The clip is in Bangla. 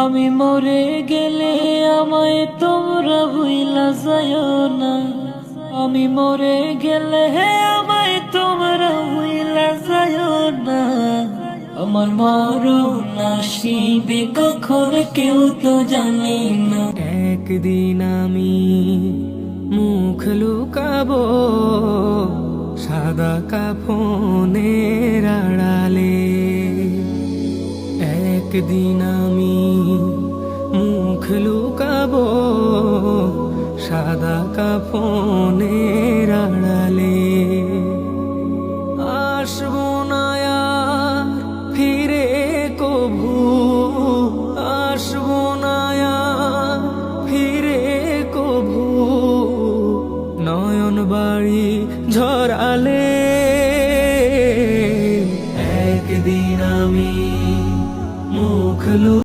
আমি মরে গেলে আমায় তোমরা ভুইলা যাইও না। আমি মরে গেলে আমায় তোমরা ভুইলা যাইও না। আমার মরণ আসিবে কখন কেউ তো জানে না। একদিন আমি মুখ লুকাবো সাদা কাফনের আড়ালে। একদিন আমি মুখ লুকাবো সাদা কাফনের আড়ালে। আসব